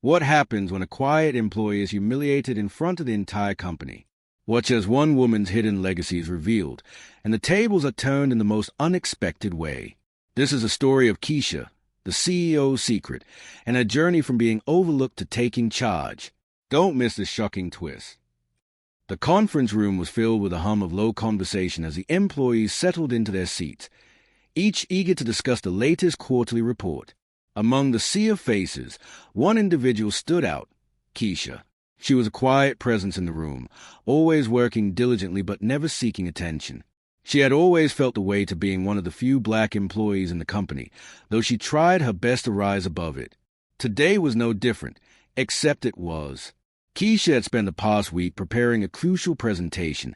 What happens when a quiet employee is humiliated in front of the entire company? Watch as one woman's hidden legacy is revealed, and the tables are turned in the most unexpected way. This is a story of Keisha, the CEO's secret, and a journey from being overlooked to taking charge. Don't miss this shocking twist. The conference room was filled with a hum of low conversation as the employees settled into their seats, each eager to discuss the latest quarterly report. Among the sea of faces, one individual stood out, Keisha. She was a quiet presence in the room, always working diligently but never seeking attention. She had always felt the way to being one of the few black employees in the company, though she tried her best to rise above it. Today was no different, except it was. Keisha had spent the past week preparing a crucial presentation,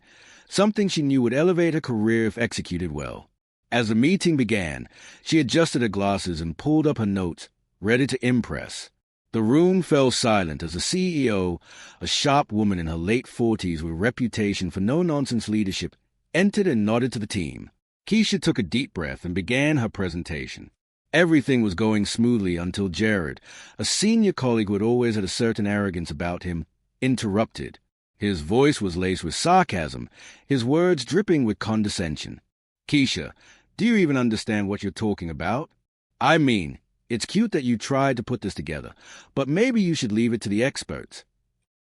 something she knew would elevate her career if executed well. As the meeting began, she adjusted her glasses and pulled up her notes, ready to impress. The room fell silent as the CEO, a sharp woman in her late 40s with a reputation for no-nonsense leadership, entered and nodded to the team. Keisha took a deep breath and began her presentation. Everything was going smoothly until Jared, a senior colleague who had always had a certain arrogance about him, interrupted. His voice was laced with sarcasm, his words dripping with condescension. "Keisha, do you even understand what you're talking about? I mean, it's cute that you tried to put this together, but maybe you should leave it to the experts."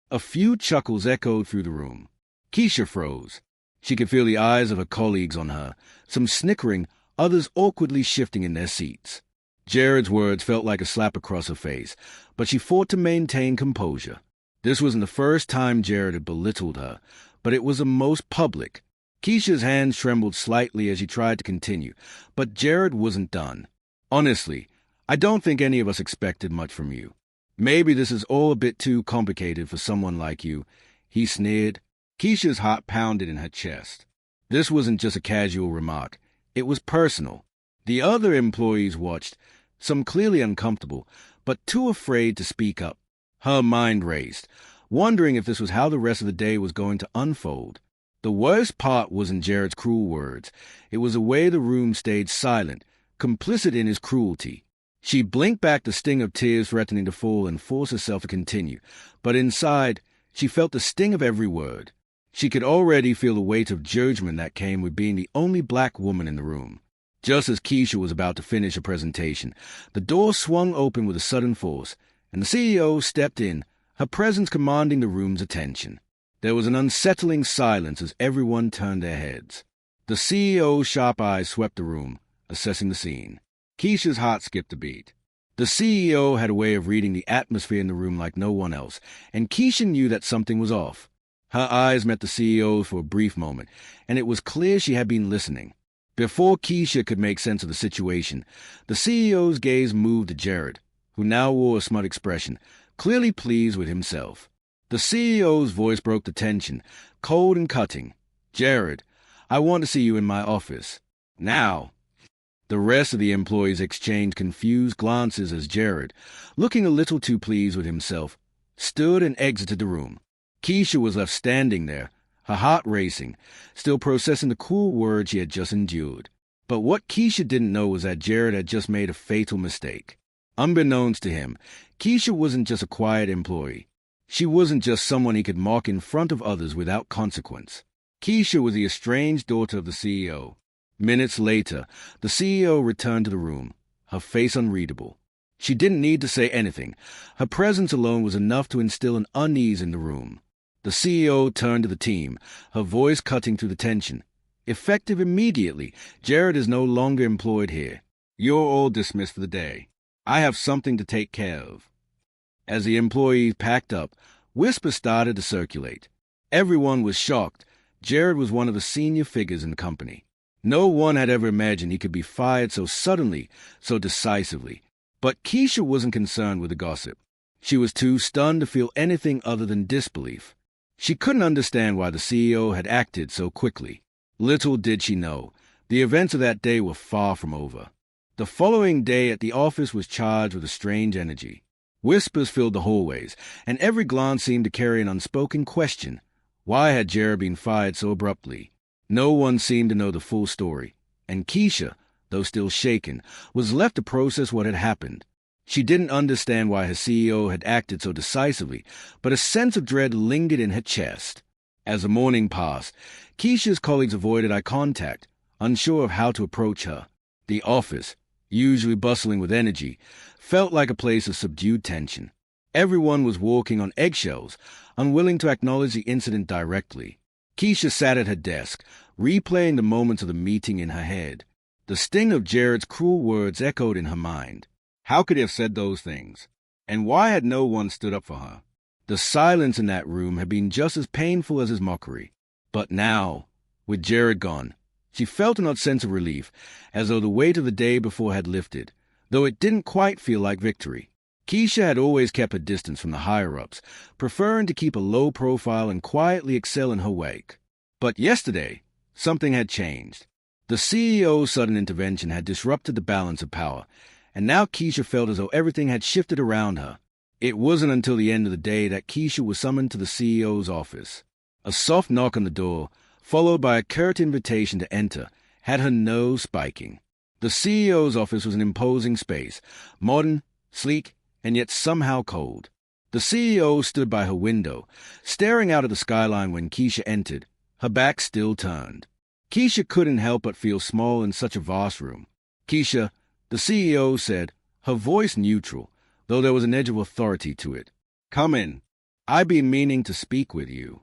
A few chuckles echoed through the room. Keisha froze. She could feel the eyes of her colleagues on her, some snickering, others awkwardly shifting in their seats. Jared's words felt like a slap across her face, but she fought to maintain composure. This wasn't the first time Jared had belittled her, but it was the most public. Keisha's hands trembled slightly as she tried to continue, but Jared wasn't done. "Honestly, I don't think any of us expected much from you. Maybe this is all a bit too complicated for someone like you," he sneered. Keisha's heart pounded in her chest. This wasn't just a casual remark. It was personal. The other employees watched, some clearly uncomfortable, but too afraid to speak up. Her mind raced, wondering if this was how the rest of the day was going to unfold. The worst part wasn't Jared's cruel words. It was the way the room stayed silent, complicit in his cruelty. She blinked back the sting of tears threatening to fall and forced herself to continue, but inside, she felt the sting of every word. She could already feel the weight of judgment that came with being the only black woman in the room. Just as Keisha was about to finish her presentation, the door swung open with a sudden force, and the CEO stepped in, her presence commanding the room's attention. There was an unsettling silence as everyone turned their heads. The CEO's sharp eyes swept the room, assessing the scene. Keisha's heart skipped a beat. The CEO had a way of reading the atmosphere in the room like no one else, and Keisha knew that something was off. Her eyes met the CEO's for a brief moment, and it was clear she had been listening. Before Keisha could make sense of the situation, the CEO's gaze moved to Jared, who now wore a smug expression, clearly pleased with himself. The CEO's voice broke the tension, cold and cutting. "Jared, I want to see you in my office. Now." The rest of the employees exchanged confused glances as Jared, looking a little too pleased with himself, stood and exited the room. Keisha was left standing there, her heart racing, still processing the cruel words she had just endured. But what Keisha didn't know was that Jared had just made a fatal mistake. Unbeknownst to him, Keisha wasn't just a quiet employee. She wasn't just someone he could mock in front of others without consequence. Keisha was the estranged daughter of the CEO. Minutes later, the CEO returned to the room, her face unreadable. She didn't need to say anything. Her presence alone was enough to instill an unease in the room. The CEO turned to the team, her voice cutting through the tension. "Effective immediately. Jared is no longer employed here. You're all dismissed for the day. I have something to take care of." As the employees packed up, whispers started to circulate. Everyone was shocked. Jared was one of the senior figures in the company. No one had ever imagined he could be fired so suddenly, so decisively. But Keisha wasn't concerned with the gossip. She was too stunned to feel anything other than disbelief. She couldn't understand why the CEO had acted so quickly. Little did she know, the events of that day were far from over. The following day at the office was charged with a strange energy. Whispers filled the hallways, and every glance seemed to carry an unspoken question. Why had Jared been fired so abruptly? No one seemed to know the full story, and Keisha, though still shaken, was left to process what had happened. She didn't understand why her CEO had acted so decisively, but a sense of dread lingered in her chest. As the morning passed, Keisha's colleagues avoided eye contact, unsure of how to approach her. The office, usually bustling with energy, felt like a place of subdued tension. Everyone was walking on eggshells, unwilling to acknowledge the incident directly. Keisha sat at her desk, replaying the moments of the meeting in her head. The sting of Jared's cruel words echoed in her mind. How could he have said those things? And why had no one stood up for her? The silence in that room had been just as painful as his mockery. But now, with Jared gone, she felt an odd sense of relief, as though the weight of the day before had lifted, though it didn't quite feel like victory. Keisha had always kept her distance from the higher-ups, preferring to keep a low profile and quietly excel in her wake. But yesterday, something had changed. The CEO's sudden intervention had disrupted the balance of power, and now Keisha felt as though everything had shifted around her. It wasn't until the end of the day that Keisha was summoned to the CEO's office. A soft knock on the door, followed by a curt invitation to enter, had her nose spiking. The CEO's office was an imposing space, modern, sleek, and yet somehow cold. The CEO stood by her window, staring out at the skyline when Keisha entered, her back still turned. Keisha couldn't help but feel small in such a vast room. "Keisha," the CEO said, her voice neutral, though there was an edge of authority to it. "Come in. I've been meaning to speak with you."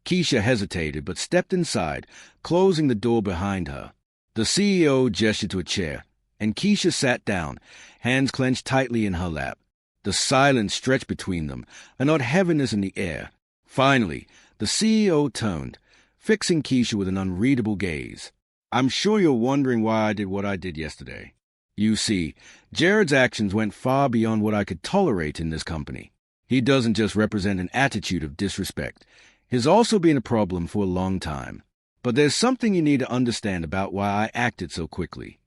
Keisha hesitated but stepped inside, closing the door behind her. The CEO gestured to a chair, and Keisha sat down, hands clenched tightly in her lap. The silence stretched between them, an odd heaviness in the air. Finally, the CEO turned, fixing Keisha with an unreadable gaze. "I'm sure you're wondering why I did what I did yesterday. You see, Jared's actions went far beyond what I could tolerate in this company. He doesn't just represent an attitude of disrespect. He's also been a problem for a long time. But there's something you need to understand about why I acted so quickly."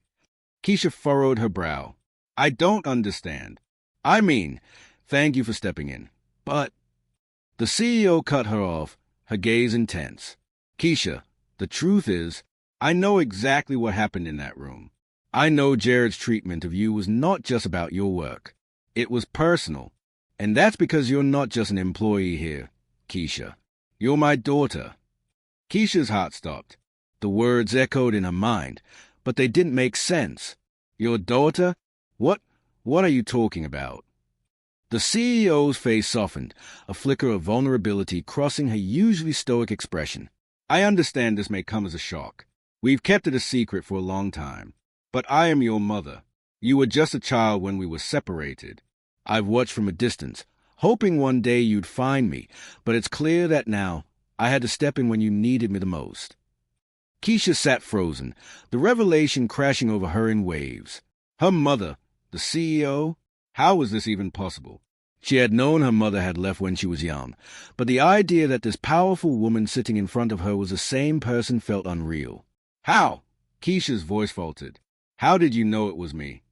Keisha furrowed her brow. "I don't understand. I mean, thank you for stepping in. But—" The CEO cut her off, her gaze intense. "Keisha, the truth is, I know exactly what happened in that room. I know Jared's treatment of you was not just about your work. It was personal. And that's because you're not just an employee here, Keisha. You're my daughter." Keisha's heart stopped. The words echoed in her mind, but they didn't make sense. "Your daughter? What are you talking about?" The CEO's face softened, a flicker of vulnerability crossing her usually stoic expression. "I understand this may come as a shock. We've kept it a secret for a long time. But I am your mother. You were just a child when we were separated. I've watched from a distance, hoping one day you'd find me, but it's clear that now I had to step in when you needed me the most." Keisha sat frozen, the revelation crashing over her in waves. Her mother, the CEO? How was this even possible? She had known her mother had left when she was young, but the idea that this powerful woman sitting in front of her was the same person felt unreal. "How?" Keisha's voice faltered. "How did you know it was me?"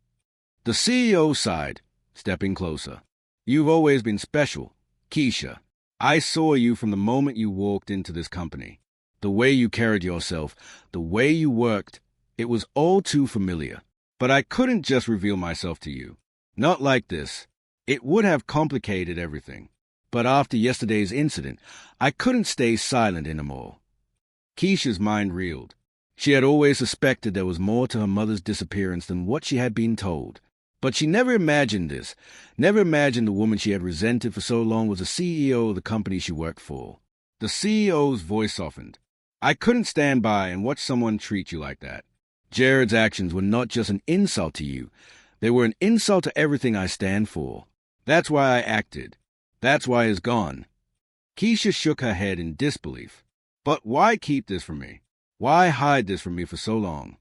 The CEO sighed, stepping closer. "You've always been special, Keisha. I saw you from the moment you walked into this company. The way you carried yourself, the way you worked, it was all too familiar. But I couldn't just reveal myself to you. Not like this. It would have complicated everything. But after yesterday's incident, I couldn't stay silent anymore." Keisha's mind reeled. She had always suspected there was more to her mother's disappearance than what she had been told. But she never imagined this, never imagined the woman she had resented for so long was the CEO of the company she worked for. The CEO's voice softened. "I couldn't stand by and watch someone treat you like that. Jared's actions were not just an insult to you. They were an insult to everything I stand for. That's why I acted. That's why he's gone." Keisha shook her head in disbelief. "But why keep this from me? Why hide this from me for so long?"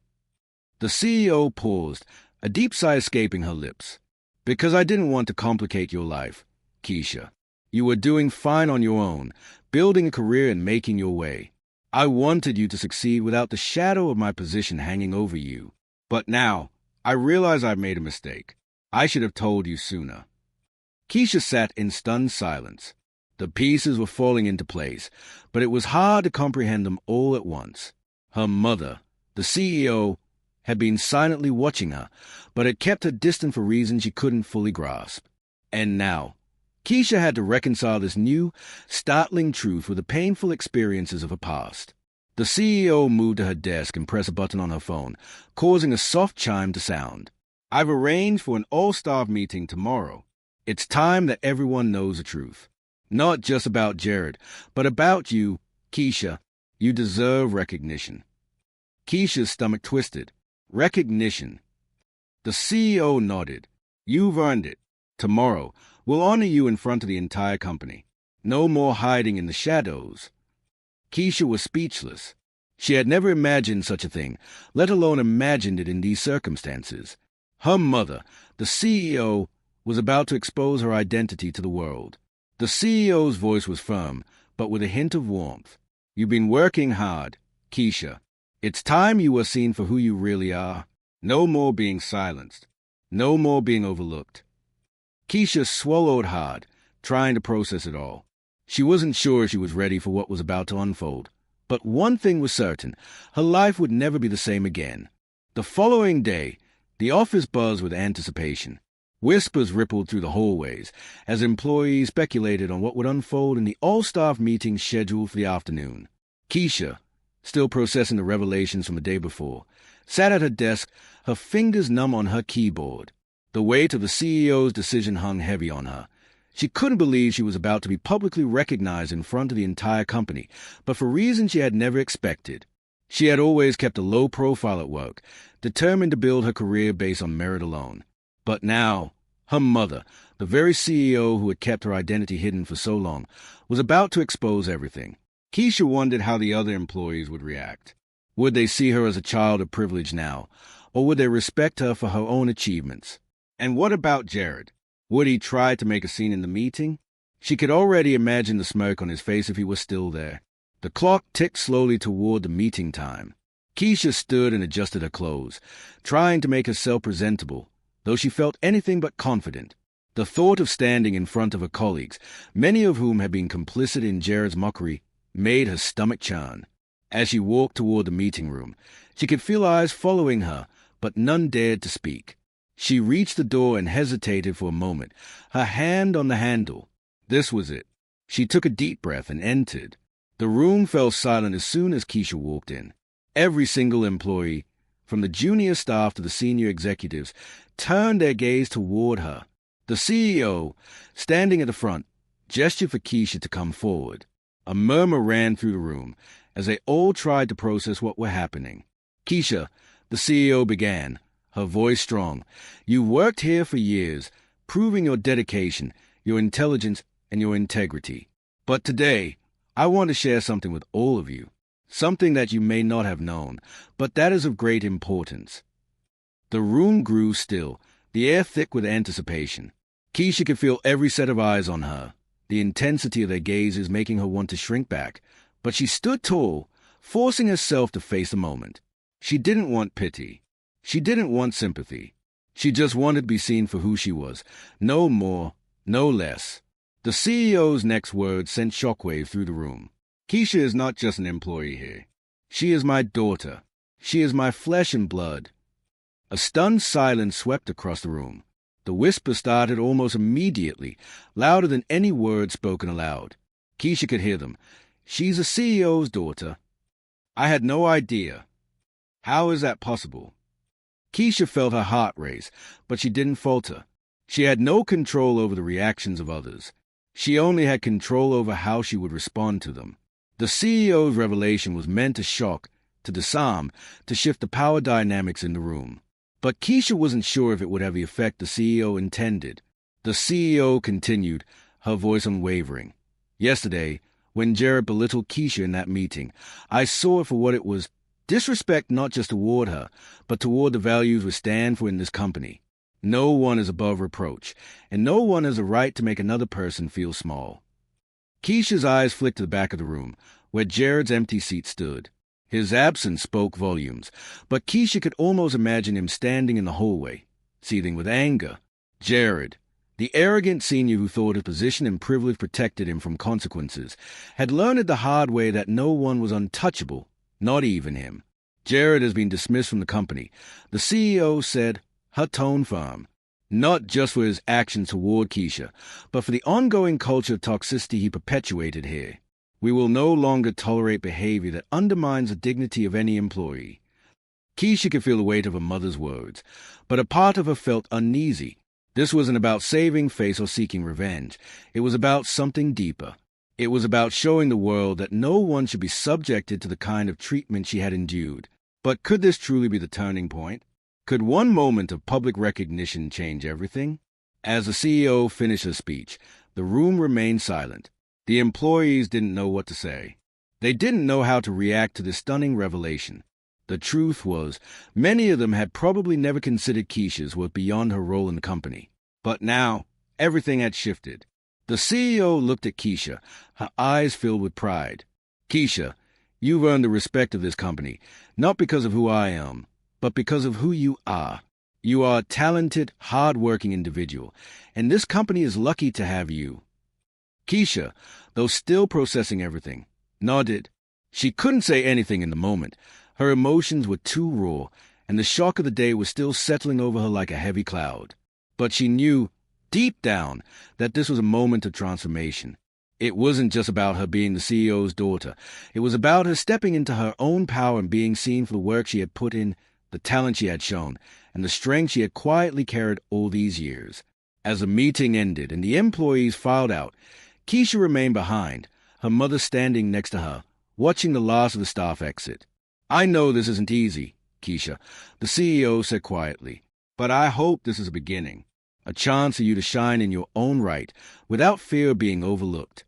The CEO paused, a deep sigh escaping her lips. "Because I didn't want to complicate your life, Keisha. You were doing fine on your own, building a career and making your way. I wanted you to succeed without the shadow of my position hanging over you. But now, I realize I've made a mistake. I should have told you sooner." Keisha sat in stunned silence. The pieces were falling into place, but it was hard to comprehend them all at once. Her mother, the CEO, had been silently watching her, but had kept her distant for reasons she couldn't fully grasp. And now, Keisha had to reconcile this new, startling truth with the painful experiences of her past. The CEO moved to her desk and pressed a button on her phone, causing a soft chime to sound. "I've arranged for an all-staff meeting tomorrow. It's time that everyone knows the truth. Not just about Jared, but about you, Keisha. You deserve recognition." Keisha's stomach twisted. Recognition. The CEO nodded. "You've earned it. Tomorrow, we'll honor you in front of the entire company. No more hiding in the shadows." Keisha was speechless. She had never imagined such a thing, let alone imagined it in these circumstances. Her mother, the CEO, was about to expose her identity to the world. The CEO's voice was firm, but with a hint of warmth. "You've been working hard, Keisha. It's time you were seen for who you really are. No more being silenced. No more being overlooked." Keisha swallowed hard, trying to process it all. She wasn't sure she was ready for what was about to unfold. But one thing was certain, her life would never be the same again. The following day, the office buzzed with anticipation. Whispers rippled through the hallways as employees speculated on what would unfold in the all-staff meeting scheduled for the afternoon. Keisha, still processing the revelations from the day before, sat at her desk, her fingers numb on her keyboard. The weight of the CEO's decision hung heavy on her. She couldn't believe she was about to be publicly recognized in front of the entire company, but for reasons she had never expected. She had always kept a low profile at work, determined to build her career based on merit alone. But now, her mother, the very CEO who had kept her identity hidden for so long, was about to expose everything. Keisha wondered how the other employees would react. Would they see her as a child of privilege now, or would they respect her for her own achievements? And what about Jared? Would he try to make a scene in the meeting? She could already imagine the smirk on his face if he was still there. The clock ticked slowly toward the meeting time. Keisha stood and adjusted her clothes, trying to make herself presentable, though she felt anything but confident. The thought of standing in front of her colleagues, many of whom had been complicit in Jared's mockery, made her stomach churn. As she walked toward the meeting room, she could feel eyes following her, but none dared to speak. She reached the door and hesitated for a moment, her hand on the handle. This was it. She took a deep breath and entered. The room fell silent as soon as Keisha walked in. Every single employee, from the junior staff to the senior executives, turned their gaze toward her. The CEO, standing at the front, gestured for Keisha to come forward. A murmur ran through the room as they all tried to process what were happening. "Keisha," the CEO began, her voice strong, "you worked here for years, proving your dedication, your intelligence, and your integrity. But today, I want to share something with all of you, something that you may not have known, but that is of great importance." The room grew still, the air thick with anticipation. Keisha could feel every set of eyes on her, the intensity of their gazes making her want to shrink back. But she stood tall, forcing herself to face the moment. She didn't want pity. She didn't want sympathy. She just wanted to be seen for who she was, no more, no less. The CEO's next words sent shockwaves through the room. "Keisha is not just an employee here. She is my daughter. She is my flesh and blood." A stunned silence swept across the room. The whisper started almost immediately, louder than any words spoken aloud. Keisha could hear them. "She's a CEO's daughter. I had no idea. How is that possible?" Keisha felt her heart race, but she didn't falter. She had no control over the reactions of others. She only had control over how she would respond to them. The CEO's revelation was meant to shock, to disarm, to shift the power dynamics in the room. But Keisha wasn't sure if it would have the effect the CEO intended. The CEO continued, her voice unwavering. "Yesterday, when Jared belittled Keisha in that meeting, I saw it for what it was. Disrespect not just toward her, but toward the values we stand for in this company. No one is above reproach, and no one has a right to make another person feel small." Keisha's eyes flicked to the back of the room, where Jared's empty seat stood. His absence spoke volumes, but Keisha could almost imagine him standing in the hallway, seething with anger. Jared, the arrogant senior who thought his position and privilege protected him from consequences, had learned it the hard way that no one was untouchable, not even him. Jared has been dismissed from the company, the CEO said, her tone firm. Not just for his actions toward Keisha, but for the ongoing culture of toxicity he perpetuated here. We will no longer tolerate behavior that undermines the dignity of any employee. Keisha could feel the weight of her mother's words, but a part of her felt uneasy. This wasn't about saving face or seeking revenge. It was about something deeper. It was about showing the world that no one should be subjected to the kind of treatment she had endured. But could this truly be the turning point? Could one moment of public recognition change everything? As the CEO finished her speech, the room remained silent. The employees didn't know what to say. They didn't know how to react to this stunning revelation. The truth was, many of them had probably never considered Keisha's worth beyond her role in the company. But now, everything had shifted. The CEO looked at Keisha, her eyes filled with pride. Keisha, you've earned the respect of this company, not because of who I am, but because of who you are. You are a talented, hard-working individual, and this company is lucky to have you. Keisha, though still processing everything, nodded. She couldn't say anything in the moment. Her emotions were too raw, and the shock of the day was still settling over her like a heavy cloud. But she knew, deep down, that this was a moment of transformation. It wasn't just about her being the CEO's daughter. It was about her stepping into her own power and being seen for the work she had put in, the talent she had shown, and the strength she had quietly carried all these years. As the meeting ended and the employees filed out, Keisha remained behind, her mother standing next to her, watching the last of the staff exit. I know this isn't easy, Keisha, the CEO said quietly, but I hope this is a beginning, a chance for you to shine in your own right without fear of being overlooked.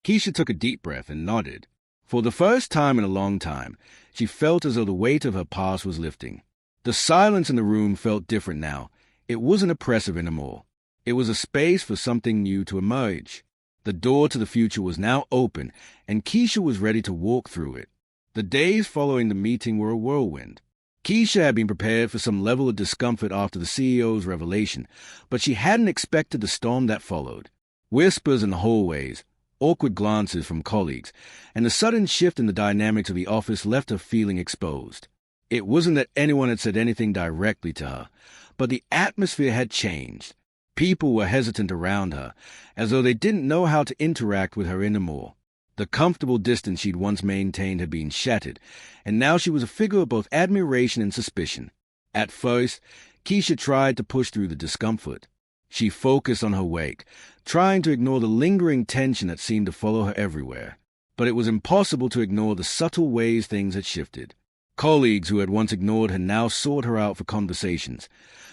Keisha took a deep breath and nodded. For the first time in a long time, she felt as though the weight of her past was lifting. The silence in the room felt different now. It wasn't oppressive anymore. It was a space for something new to emerge. The door to the future was now open, and Keisha was ready to walk through it. The days following the meeting were a whirlwind. Keisha had been prepared for some level of discomfort after the CEO's revelation, but she hadn't expected the storm that followed. Whispers in the hallways, awkward glances from colleagues, and the sudden shift in the dynamics of the office left her feeling exposed. It wasn't that anyone had said anything directly to her, but the atmosphere had changed. People were hesitant around her, as though they didn't know how to interact with her anymore. The comfortable distance she'd once maintained had been shattered, and now she was a figure of both admiration and suspicion. At first, Keisha tried to push through the discomfort. She focused on her wake, trying to ignore the lingering tension that seemed to follow her everywhere. But it was impossible to ignore the subtle ways things had shifted. Colleagues who had once ignored her now sought her out for conversations,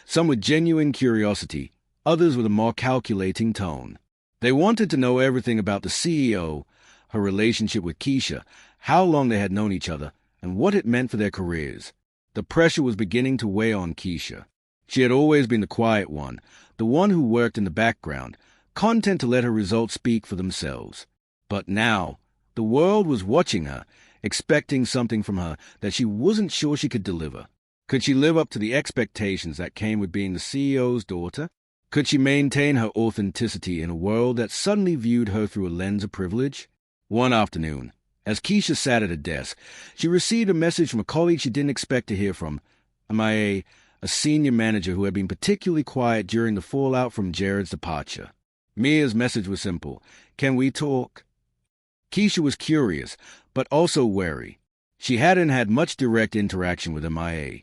some with genuine curiosity, others with a more calculating tone. They wanted to know everything about the CEO, her relationship with Keisha, how long they had known each other, and what it meant for their careers. The pressure was beginning to weigh on Keisha. She had always been the quiet one, the one who worked in the background, content to let her results speak for themselves. But now, the world was watching her, expecting something from her that she wasn't sure she could deliver. Could she live up to the expectations that came with being the CEO's daughter? Could she maintain her authenticity in a world that suddenly viewed her through a lens of privilege? One afternoon, as Keisha sat at her desk, she received a message from a colleague she didn't expect to hear from, a senior manager who had been particularly quiet during the fallout from Jared's departure. Mia's message was simple. Can we talk? Keisha was curious, but also wary. She hadn't had much direct interaction with MIA,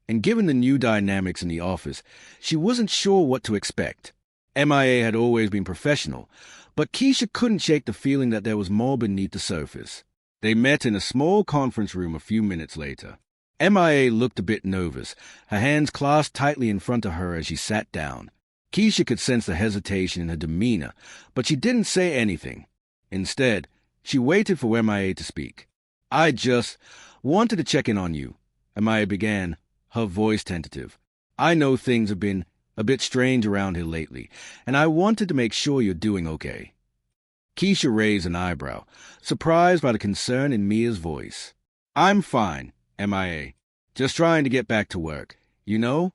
and given the new dynamics in the office, she wasn't sure what to expect. MIA had always been professional, but Keisha couldn't shake the feeling that there was more beneath the surface. They met in a small conference room a few minutes later. MIA looked a bit nervous, her hands clasped tightly in front of her as she sat down. Keisha could sense the hesitation in her demeanor, but she didn't say anything. Instead, she waited for MIA to speak. I just wanted to check in on you, MIA began, her voice tentative. I know things have been a bit strange around here lately, and I wanted to make sure you're doing okay. Keisha raised an eyebrow, surprised by the concern in Mia's voice. I'm fine, MIA. Just trying to get back to work, you know?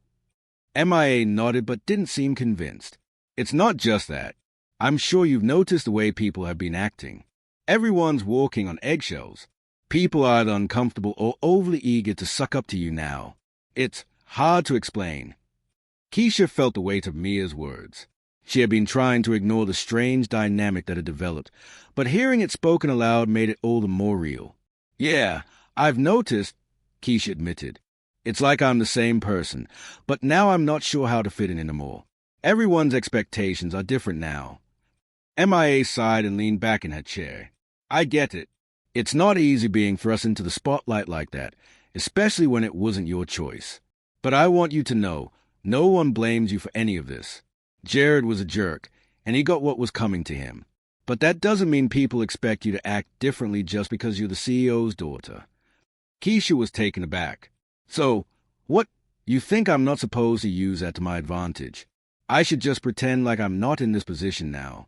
MIA nodded but didn't seem convinced. It's not just that. I'm sure you've noticed the way people have been acting. Everyone's walking on eggshells. People are either uncomfortable or overly eager to suck up to you now. It's hard to explain. Keisha felt the weight of Mia's words. She had been trying to ignore the strange dynamic that had developed, but hearing it spoken aloud made it all the more real. Yeah, I've noticed, Keisha admitted. It's like I'm the same person, but now I'm not sure how to fit in anymore. Everyone's expectations are different now. MIA sighed and leaned back in her chair. I get it. It's not easy being thrust into the spotlight like that, especially when it wasn't your choice. But I want you to know, no one blames you for any of this. Jared was a jerk, and he got what was coming to him. But that doesn't mean people expect you to act differently just because you're the CEO's daughter. Keisha was taken aback. So, what? You think I'm not supposed to use that to my advantage? I should just pretend like I'm not in this position now.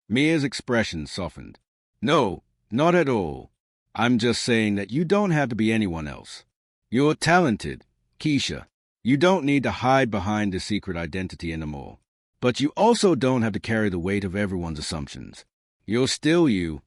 Mia's expression softened. No, not at all. I'm just saying that you don't have to be anyone else. You're talented, Keisha. You don't need to hide behind a secret identity anymore. But you also don't have to carry the weight of everyone's assumptions. You're still you.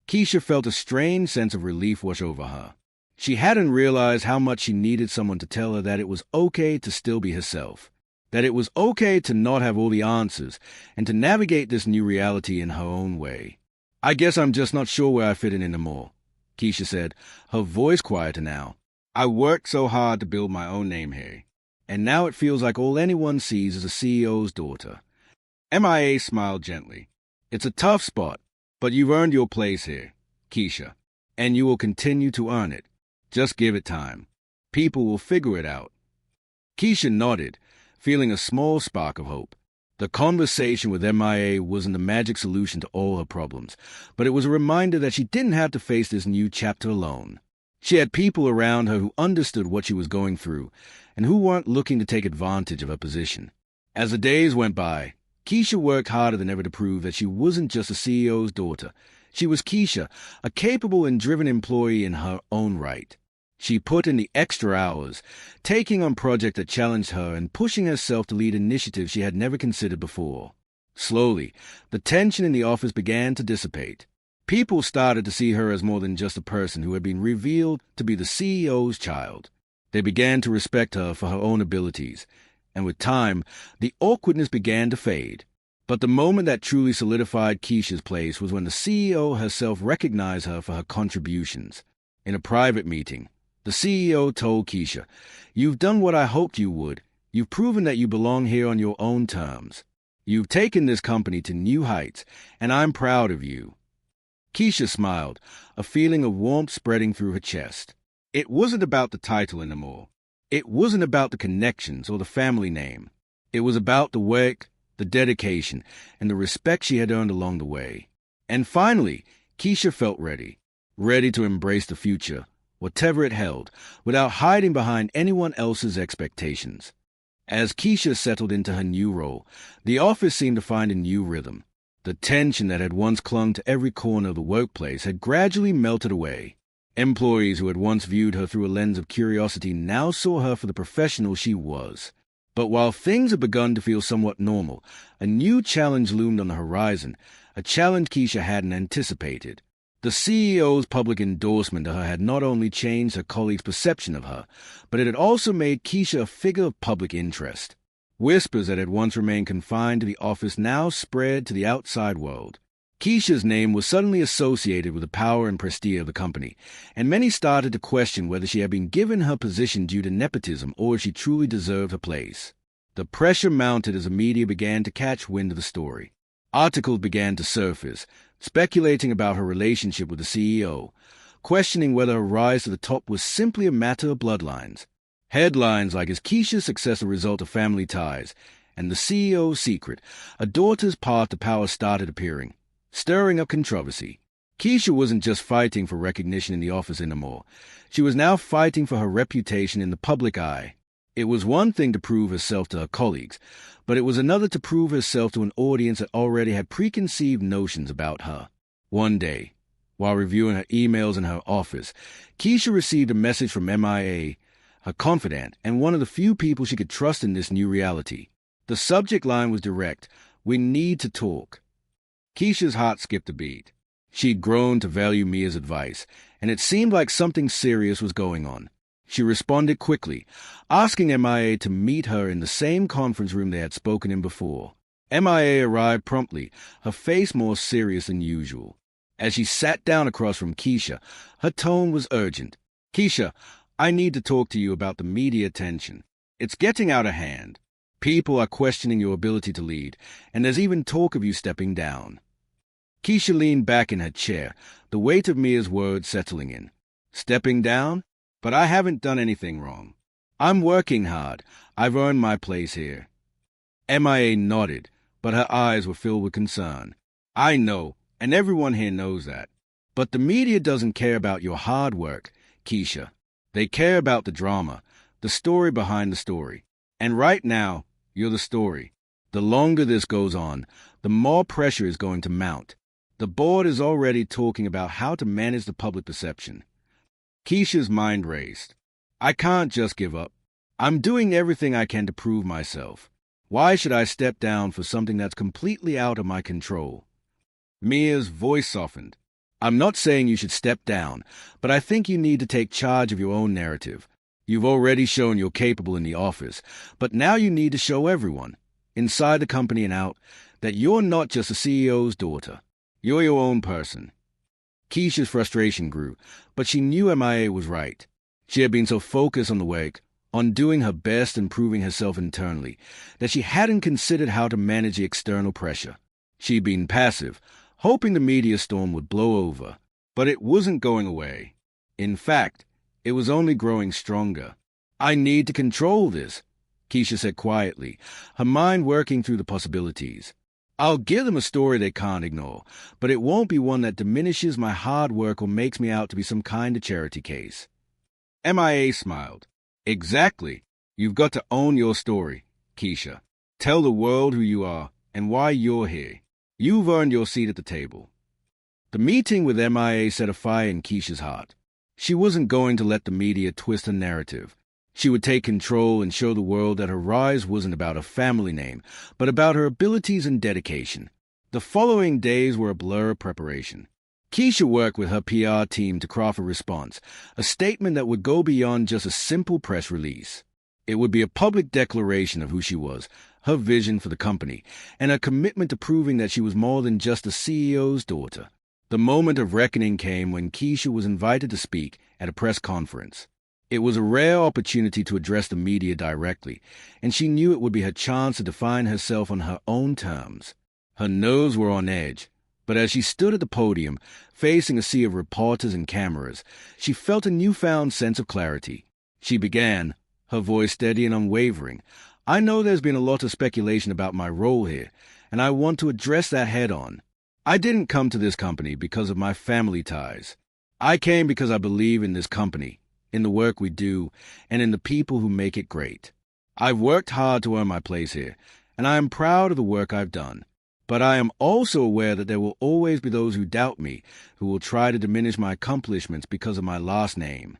Keisha felt a strange sense of relief wash over her. She hadn't realized how much she needed someone to tell her that it was okay to still be herself, that it was okay to not have all the answers, and to navigate this new reality in her own way. I guess I'm just not sure where I fit in anymore, Keisha said, her voice quieter now. I worked so hard to build my own name here, and now it feels like all anyone sees is a CEO's daughter. MIA smiled gently. It's a tough spot, but you've earned your place here, Keisha, and you will continue to earn it. Just give it time. People will figure it out. Keisha nodded, feeling a small spark of hope. The conversation with MIA wasn't the magic solution to all her problems, but it was a reminder that she didn't have to face this new chapter alone. She had people around her who understood what she was going through, and who weren't looking to take advantage of her position. As the days went by, Keisha worked harder than ever to prove that she wasn't just a CEO's daughter. She was Keisha, a capable and driven employee in her own right. She put in the extra hours, taking on projects that challenged her and pushing herself to lead initiatives she had never considered before. Slowly, the tension in the office began to dissipate. People started to see her as more than just a person who had been revealed to be the CEO's child. They began to respect her for her own abilities, and with time, the awkwardness began to fade. But the moment that truly solidified Keisha's place was when the CEO herself recognized her for her contributions. In a private meeting, the CEO told Keisha, "You've done what I hoped you would. You've proven that you belong here on your own terms. You've taken this company to new heights, and I'm proud of you." Keisha smiled, a feeling of warmth spreading through her chest. It wasn't about the title anymore. It wasn't about the connections or the family name. It was about the work, the dedication, and the respect she had earned along the way. And finally, Keisha felt ready to embrace the future, whatever it held, without hiding behind anyone else's expectations. As Keisha settled into her new role, the office seemed to find a new rhythm. The tension that had once clung to every corner of the workplace had gradually melted away. Employees who had once viewed her through a lens of curiosity now saw her for the professional she was. But while things had begun to feel somewhat normal, a new challenge loomed on the horizon, a challenge Keisha hadn't anticipated. The CEO's public endorsement of her had not only changed her colleagues' perception of her, but it had also made Keisha a figure of public interest. Whispers that had once remained confined to the office now spread to the outside world. Keisha's name was suddenly associated with the power and prestige of the company, and many started to question whether she had been given her position due to nepotism or if she truly deserved her place. The pressure mounted as the media began to catch wind of the story. Articles began to surface, speculating about her relationship with the CEO, questioning whether her rise to the top was simply a matter of bloodlines. Headlines like "Is Keisha's success a result of family ties?" and "The CEO's secret, a daughter's path to power" started appearing, stirring up controversy. Keisha wasn't just fighting for recognition in the office anymore. She was now fighting for her reputation in the public eye. It was one thing to prove herself to her colleagues, but it was another to prove herself to an audience that already had preconceived notions about her. One day, while reviewing her emails in her office, Keisha received a message from MIA, her confidant and one of the few people she could trust in this new reality. The subject line was direct: "We need to talk." Keisha's heart skipped a beat. She'd grown to value Mia's advice, and it seemed like something serious was going on. She responded quickly, asking MIA to meet her in the same conference room they had spoken in before. MIA arrived promptly, her face more serious than usual. As she sat down across from Keisha, her tone was urgent. "Keisha, I need to talk to you about the media attention. It's getting out of hand. People are questioning your ability to lead, and there's even talk of you stepping down." Keisha leaned back in her chair, the weight of Mia's words settling in. "Stepping down? But I haven't done anything wrong. I'm working hard. I've earned my place here." MIA nodded, but her eyes were filled with concern. "I know, and everyone here knows that. But the media doesn't care about your hard work, Keisha. They care about the drama, the story behind the story. And right now, you're the story. The longer this goes on, the more pressure is going to mount. The board is already talking about how to manage the public perception." Keisha's mind raced. "I can't just give up. I'm doing everything I can to prove myself. Why should I step down for something that's completely out of my control?" Mia's voice softened. "I'm not saying you should step down, but I think you need to take charge of your own narrative. You've already shown you're capable in the office, but now you need to show everyone, inside the company and out, that you're not just a CEO's daughter. You're your own person." Keisha's frustration grew, but she knew MIA was right. She had been so focused on the work, on doing her best and proving herself internally, that she hadn't considered how to manage the external pressure. She'd been passive, hoping the media storm would blow over, but it wasn't going away. In fact, it was only growing stronger. "I need to control this," Keisha said quietly, her mind working through the possibilities. "I'll give them a story they can't ignore, but it won't be one that diminishes my hard work or makes me out to be some kind of charity case." MIA smiled. "Exactly. You've got to own your story, Keisha. Tell the world who you are and why you're here. You've earned your seat at the table." The meeting with MIA set a fire in Keisha's heart. She wasn't going to let the media twist her narrative. She would take control and show the world that her rise wasn't about a family name, but about her abilities and dedication. The following days were a blur of preparation. Keisha worked with her PR team to craft a response, a statement that would go beyond just a simple press release. It would be a public declaration of who she was, her vision for the company, and her commitment to proving that she was more than just a CEO's daughter. The moment of reckoning came when Keisha was invited to speak at a press conference. It was a rare opportunity to address the media directly, and she knew it would be her chance to define herself on her own terms. Her nerves were on edge, but as she stood at the podium, facing a sea of reporters and cameras, she felt a newfound sense of clarity. She began, her voice steady and unwavering. "I know there's been a lot of speculation about my role here, and I want to address that head-on. I didn't come to this company because of my family ties. I came because I believe in this company, in the work we do, and in the people who make it great. I've worked hard to earn my place here, and I am proud of the work I've done. But I am also aware that there will always be those who doubt me, who will try to diminish my accomplishments because of my last name."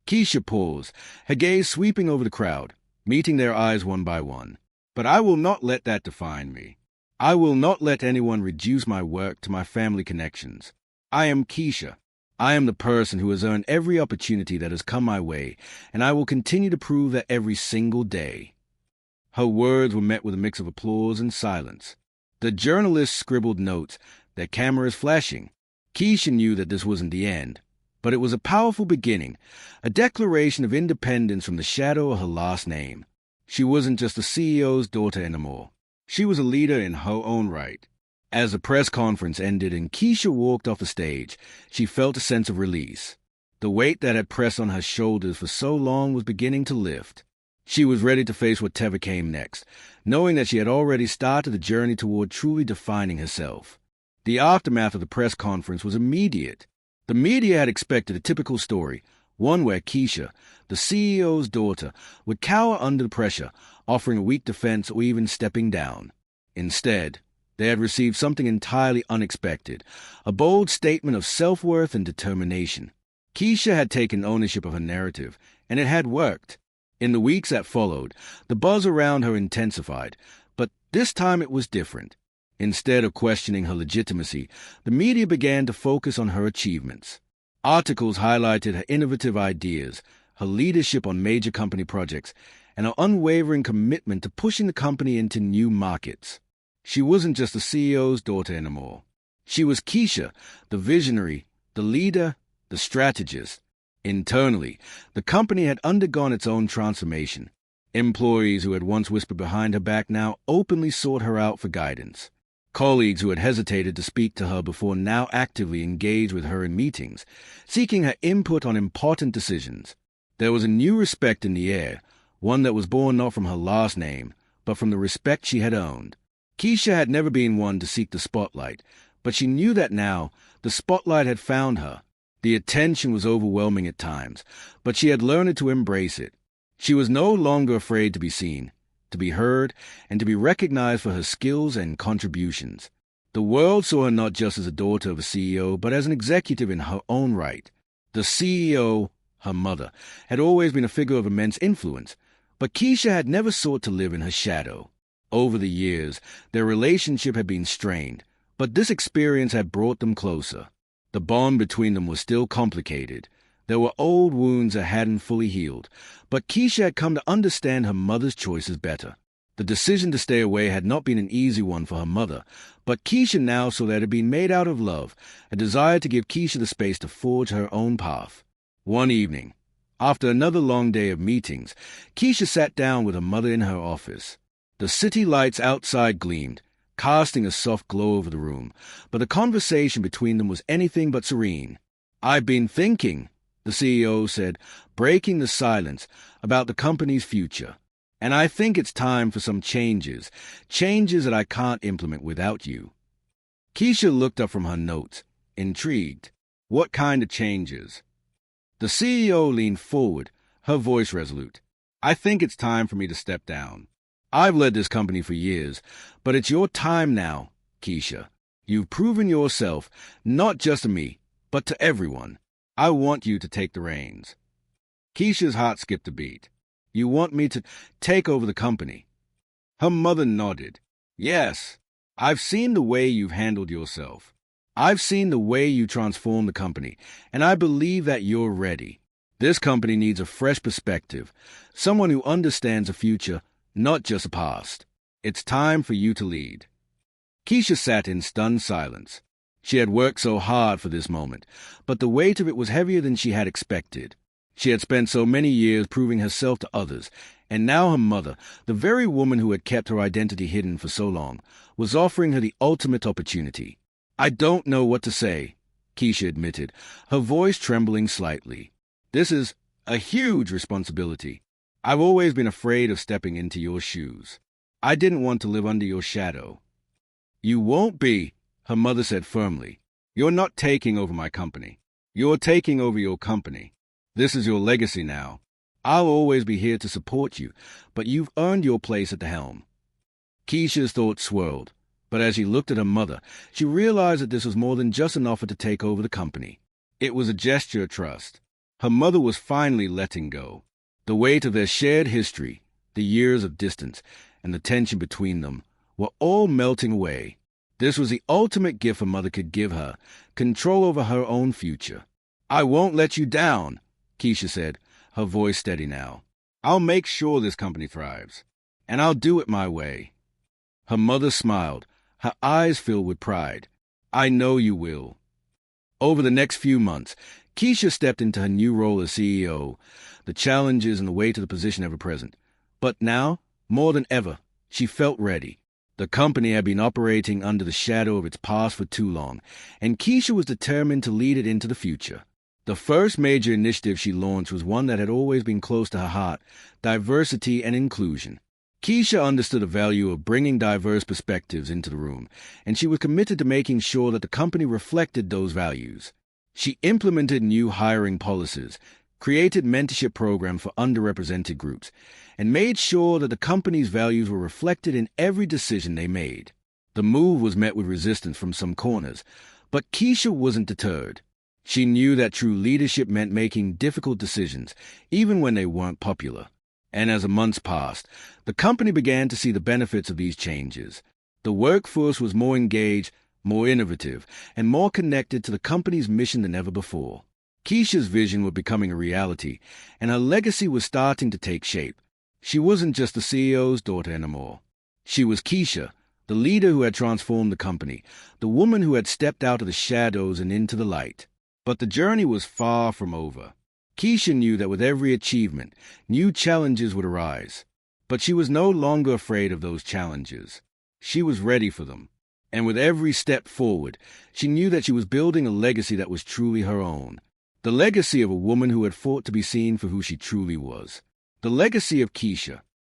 Keisha paused, her gaze sweeping over the crowd, meeting their eyes one by one. "But I will not let that define me. I will not let anyone reduce my work to my family connections. I am Keisha. I am the person who has earned every opportunity that has come my way, and I will continue to prove that every single day." Her words were met with a mix of applause and silence. The journalists scribbled notes, their cameras flashing. Keisha knew that this wasn't the end, but it was a powerful beginning, a declaration of independence from the shadow of her last name. She wasn't just a CEO's daughter anymore. She was a leader in her own right. As the press conference ended and Keisha walked off the stage, she felt a sense of release. The weight that had pressed on her shoulders for so long was beginning to lift. She was ready to face whatever came next, knowing that she had already started the journey toward truly defining herself. The aftermath of the press conference was immediate. The media had expected a typical story, one where Keisha, the CEO's daughter, would cower under the pressure, offering a weak defense or even stepping down. Instead, they had received something entirely unexpected, a bold statement of self-worth and determination. Keisha had taken ownership of her narrative, and it had worked. In the weeks that followed, the buzz around her intensified, but this time it was different. Instead of questioning her legitimacy, the media began to focus on her achievements. Articles highlighted her innovative ideas, her leadership on major company projects, and her unwavering commitment to pushing the company into new markets. She wasn't just the CEO's daughter anymore. She was Keisha, the visionary, the leader, the strategist. Internally, the company had undergone its own transformation. Employees who had once whispered behind her back now openly sought her out for guidance. Colleagues who had hesitated to speak to her before now actively engaged with her in meetings, seeking her input on important decisions. There was a new respect in the air, one that was born not from her last name, but from the respect she had earned. Keisha had never been one to seek the spotlight, but she knew that now the spotlight had found her. The attention was overwhelming at times, but she had learned to embrace it. She was no longer afraid to be seen, to be heard, and to be recognized for her skills and contributions. The world saw her not just as a daughter of a CEO, but as an executive in her own right. The CEO, her mother, had always been a figure of immense influence, but Keisha had never sought to live in her shadow. Over the years, their relationship had been strained, but this experience had brought them closer. The bond between them was still complicated. There were old wounds that hadn't fully healed, but Keisha had come to understand her mother's choices better. The decision to stay away had not been an easy one for her mother, but Keisha now saw that it had been made out of love, a desire to give Keisha the space to forge her own path. One evening, after another long day of meetings, Keisha sat down with her mother in her office. The city lights outside gleamed, casting a soft glow over the room, but the conversation between them was anything but serene. "I've been thinking," the CEO said, breaking the silence, "about the company's future. And I think it's time for some changes that I can't implement without you." Keisha looked up from her notes, intrigued. "What kind of changes?" The CEO leaned forward, her voice resolute. "I think it's time for me to step down. I've led this company for years, but it's your time now, Keisha. You've proven yourself, not just to me, but to everyone. I want you to take the reins." Keisha's heart skipped a beat. "You want me to take over the company?" Her mother nodded. "Yes. I've seen the way you've handled yourself. I've seen the way you transformed the company, and I believe that you're ready. This company needs a fresh perspective, someone who understands the future, not just the past. It's time for you to lead." Keisha sat in stunned silence. She had worked so hard for this moment, but the weight of it was heavier than she had expected. She had spent so many years proving herself to others, and now her mother, the very woman who had kept her identity hidden for so long, was offering her the ultimate opportunity. "I don't know what to say," Keisha admitted, her voice trembling slightly. "This is a huge responsibility. I've always been afraid of stepping into your shoes. I didn't want to live under your shadow." "You won't be," her mother said firmly. "You're not taking over my company. You're taking over your company. This is your legacy now. I'll always be here to support you, but you've earned your place at the helm." Keisha's thoughts swirled, but as she looked at her mother, she realized that this was more than just an offer to take over the company. It was a gesture of trust. Her mother was finally letting go. The weight of their shared history, the years of distance, and the tension between them were all melting away. This was the ultimate gift her mother could give her, control over her own future. "I won't let you down," Keisha said, her voice steady now. "I'll make sure this company thrives, and I'll do it my way." Her mother smiled, her eyes filled with pride. "I know you will." Over the next few months, Keisha stepped into her new role as CEO, the challenges and the weight of the position ever present. But now, more than ever, she felt ready. The company had been operating under the shadow of its past for too long, and Keisha was determined to lead it into the future. The first major initiative she launched was one that had always been close to her heart: diversity and inclusion. Keisha understood the value of bringing diverse perspectives into the room, and she was committed to making sure that the company reflected those values. She implemented new hiring policies, created mentorship programs for underrepresented groups, and made sure that the company's values were reflected in every decision they made. The move was met with resistance from some corners, but Keisha wasn't deterred. She knew that true leadership meant making difficult decisions, even when they weren't popular. And as the months passed, the company began to see the benefits of these changes. The workforce was more engaged, more innovative, and more connected to the company's mission than ever before. Keisha's vision was becoming a reality, and her legacy was starting to take shape. She wasn't just the CEO's daughter anymore. She was Keisha, the leader who had transformed the company, the woman who had stepped out of the shadows and into the light. But the journey was far from over. Keisha knew that with every achievement, new challenges would arise. But she was no longer afraid of those challenges. She was ready for them. And with every step forward, she knew that she was building a legacy that was truly her own. The legacy of a woman who had fought to be seen for who she truly was. The legacy of Keisha,